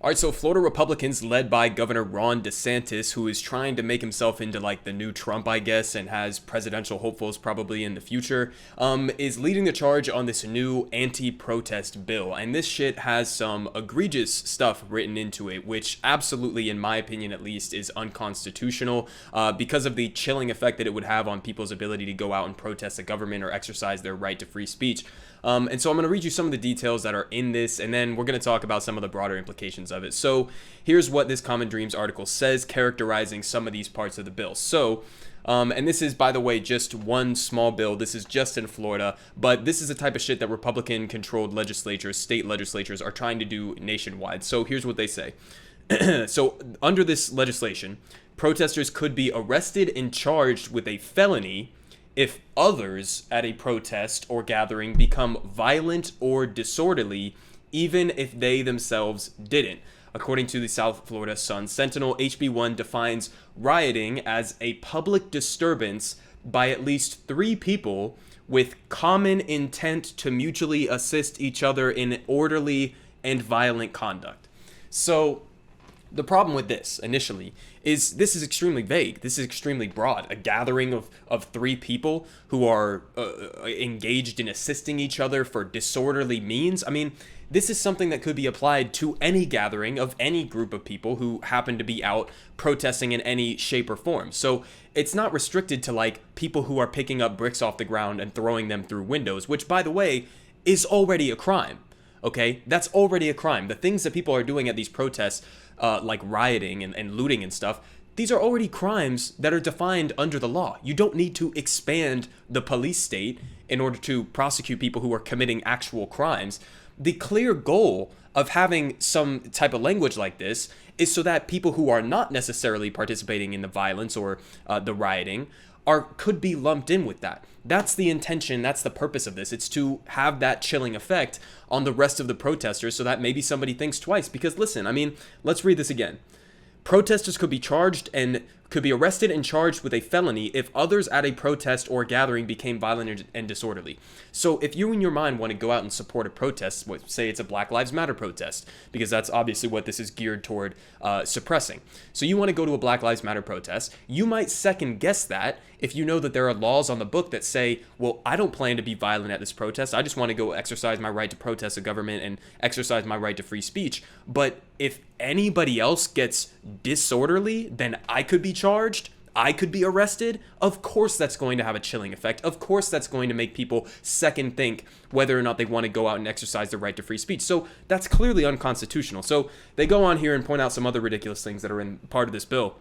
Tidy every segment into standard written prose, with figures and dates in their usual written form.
All right, so Florida Republicans, led by Governor Ron DeSantis, who is trying to make himself into like the new Trump, I guess, and has presidential hopefuls probably in the future, is leading the charge on this new anti-protest bill. And this shit has some egregious stuff written into it, which absolutely, in my opinion at least, is unconstitutional because of the chilling effect that it would have on people's ability to go out and protest the government or exercise their right to free speech. And so I'm going to read you some of the details that are in this, and then we're going to talk about some of the broader implications of it. So here's what this Common Dreams article says, characterizing some of these parts of the bill. So, and this is, by the way, just one small bill. This is just in Florida, but this is the type of shit that Republican-controlled legislatures, state legislatures, are trying to do nationwide. So here's what they say. So under this legislation, protesters could be arrested and charged with a felony if others at a protest or gathering become violent or disorderly, even if they themselves didn't. According to the South Florida Sun-Sentinel, HB1 defines rioting as a public disturbance by at least 3 people with common intent to mutually assist each other in orderly and violent conduct. So the problem with this, initially, is this is extremely vague. This is extremely broad. A gathering of 3 people who are engaged in assisting each other for disorderly means. I mean, this is something that could be applied to any gathering of any group of people who happen to be out protesting in any shape or form. So it's not restricted to, like, people who are picking up bricks off the ground and throwing them through windows, which, by the way, is already a crime. Okay? That's already a crime. The things that people are doing at these protests, like rioting and looting and stuff, these are already crimes that are defined under the law. You don't need to expand the police state in order to prosecute people who are committing actual crimes. The clear goal of having some type of language like this is so that people who are not necessarily participating in the violence or the rioting could be lumped in with that. That's the intention, that's the purpose of this. It's to have that chilling effect on the rest of the protesters so that maybe somebody thinks twice. Because listen, I mean, let's read this again. Protesters could be arrested and charged with a felony if others at a protest or gathering became violent and disorderly. So if you in your mind want to go out and support a protest, say it's a Black Lives Matter protest, because that's obviously what this is geared toward suppressing. So you want to go to a Black Lives Matter protest, you might second guess that if you know that there are laws on the book that say, well, I don't plan to be violent at this protest. I just want to go exercise my right to protest the government and exercise my right to free speech. But if anybody else gets disorderly, then I could be charged. I could be arrested. Of course that's going to have a chilling effect. Of course that's going to make people second think whether or not they want to go out and exercise their right to free speech. So that's clearly unconstitutional. So they go on here and point out some other ridiculous things that are in part of this bill.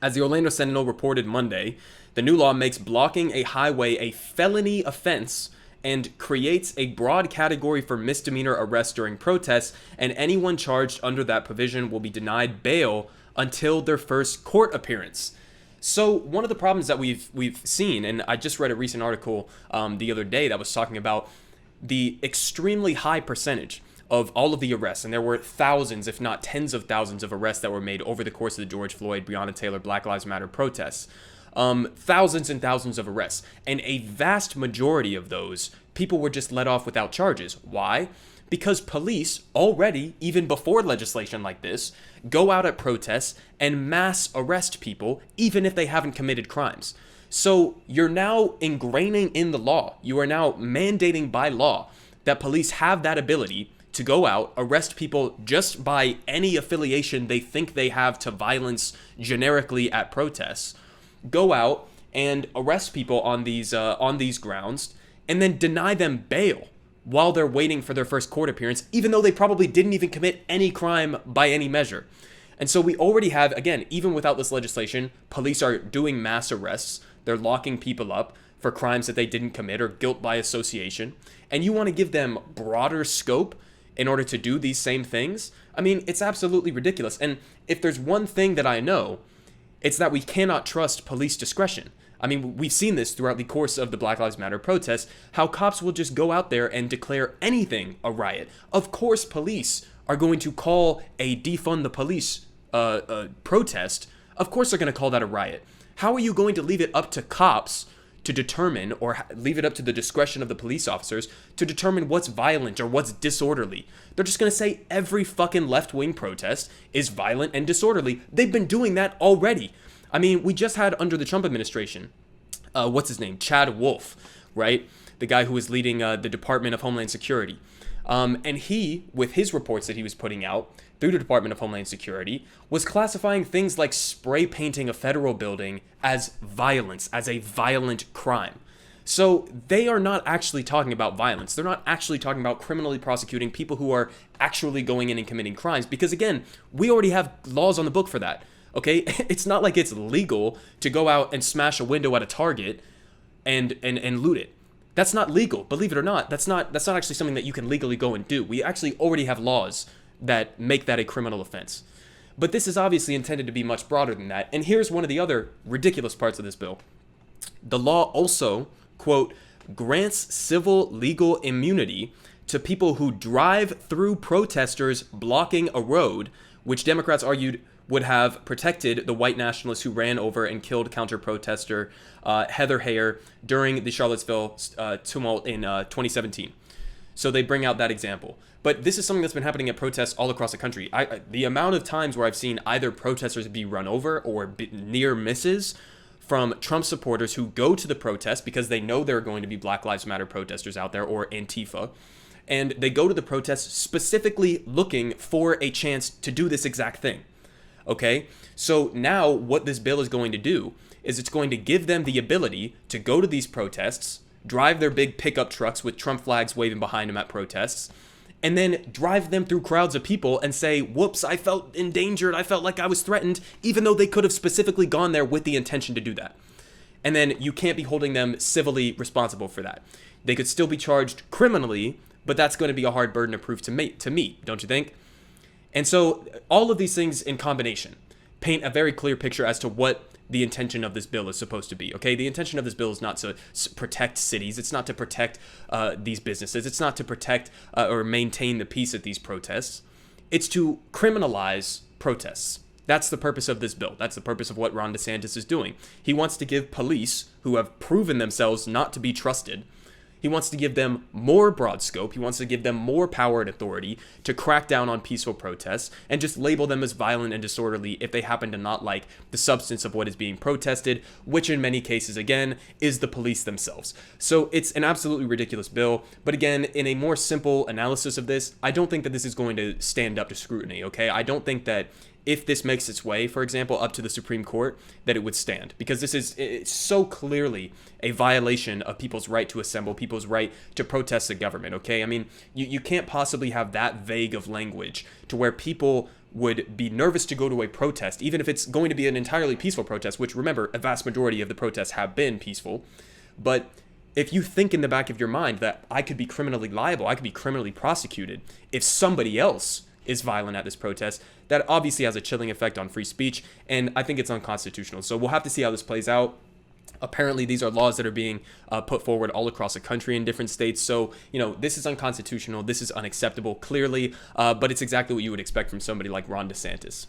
As the Orlando Sentinel reported Monday, the new law makes blocking a highway a felony offense and creates a broad category for misdemeanor arrests during protests, and anyone charged under that provision will be denied bail until their first court appearance. So one of the problems that we've seen, and I just read a recent article the other day that was talking about the extremely high percentage of all of the arrests, and there were thousands, if not tens of thousands of arrests that were made over the course of the George Floyd, Breonna Taylor, Black Lives Matter protests. Thousands and thousands of arrests, and a vast majority of those people were just let off without charges. Why? Because police already, even before legislation like this, go out at protests and mass arrest people even if they haven't committed crimes. So you're now ingraining in the law, you are now mandating by law that police have that ability to go out, arrest people just by any affiliation they think they have to violence generically at protests, go out and arrest people on these grounds, and then deny them bail while they're waiting for their first court appearance, even though they probably didn't even commit any crime by any measure. And so we already have, again, even without this legislation, police are doing mass arrests. They're locking people up for crimes that they didn't commit or guilt by association. And you want to give them broader scope in order to do these same things? I mean, it's absolutely ridiculous. And if there's one thing that I know, it's that we cannot trust police discretion. I mean, we've seen this throughout the course of the Black Lives Matter protests, how cops will just go out there and declare anything a riot. Of course, police are going to call a defund the police protest. Of course they're going to call that a riot. How are you going to leave it up to cops to determine, or leave it up to the discretion of the police officers to determine what's violent or what's disorderly. They're just going to say every fucking left-wing protest is violent and disorderly. They've been doing that already. I mean, we just had under the Trump administration, what's his name? Chad Wolf, right? The guy who was leading the Department of Homeland Security. And he, with his reports that he was putting out through the Department of Homeland Security, was classifying things like spray painting a federal building as violence, as a violent crime. So they are not actually talking about violence. They're not actually talking about criminally prosecuting people who are actually going in and committing crimes. Because again, we already have laws on the book for that. Okay? It's not like it's legal to go out and smash a window at a Target and loot it. That's not legal, believe it or not. That's not actually something that you can legally go and do. We actually already have laws that make that a criminal offense. But this is obviously intended to be much broader than that. And here's one of the other ridiculous parts of this bill. The law also, quote, grants civil legal immunity to people who drive through protesters blocking a road, which Democrats argued would have protected the white nationalists who ran over and killed counter-protester Heather Heyer during the Charlottesville tumult in 2017. So they bring out that example. But this is something that's been happening at protests all across the country. The amount of times where I've seen either protesters be run over or near misses from Trump supporters who go to the protest because they know there are going to be Black Lives Matter protesters out there, or Antifa, and they go to the protest specifically looking for a chance to do this exact thing. Okay, so now what this bill is going to do is it's going to give them the ability to go to these protests, drive their big pickup trucks with Trump flags waving behind them at protests, and then drive them through crowds of people and say, whoops, I felt endangered, I felt like I was threatened, even though they could have specifically gone there with the intention to do that. And then you can't be holding them civilly responsible for that. They could still be charged criminally, but that's going to be a hard burden of proof to meet, don't you think? And so all of these things in combination paint a very clear picture as to what the intention of this bill is supposed to be, okay? The intention of this bill is not to protect cities. It's not to protect these businesses. It's not to protect or maintain the peace at these protests. It's to criminalize protests. That's the purpose of this bill. That's the purpose of what Ron DeSantis is doing. He wants to give police, who have proven themselves not to be trusted, he wants to give them more broad scope. He wants to give them more power and authority to crack down on peaceful protests and just label them as violent and disorderly if they happen to not like the substance of what is being protested, which in many cases, again, is the police themselves. So it's an absolutely ridiculous bill. But again, in a more simple analysis of this, I don't think that this is going to stand up to scrutiny, okay? I don't think that if this makes its way, for example, up to the Supreme Court, that it would stand. Because it's so clearly a violation of people's right to assemble, people's right to protest the government, okay? I mean, you can't possibly have that vague of language to where people would be nervous to go to a protest, even if it's going to be an entirely peaceful protest, which, remember, a vast majority of the protests have been peaceful. But if you think in the back of your mind that I could be criminally liable, I could be criminally prosecuted if somebody else is violent at this protest, that obviously has a chilling effect on free speech, and I think it's unconstitutional. So we'll have to see how this plays out. Apparently, these are laws that are being put forward all across the country in different states. So, this is unconstitutional. This is unacceptable, clearly, but it's exactly what you would expect from somebody like Ron DeSantis.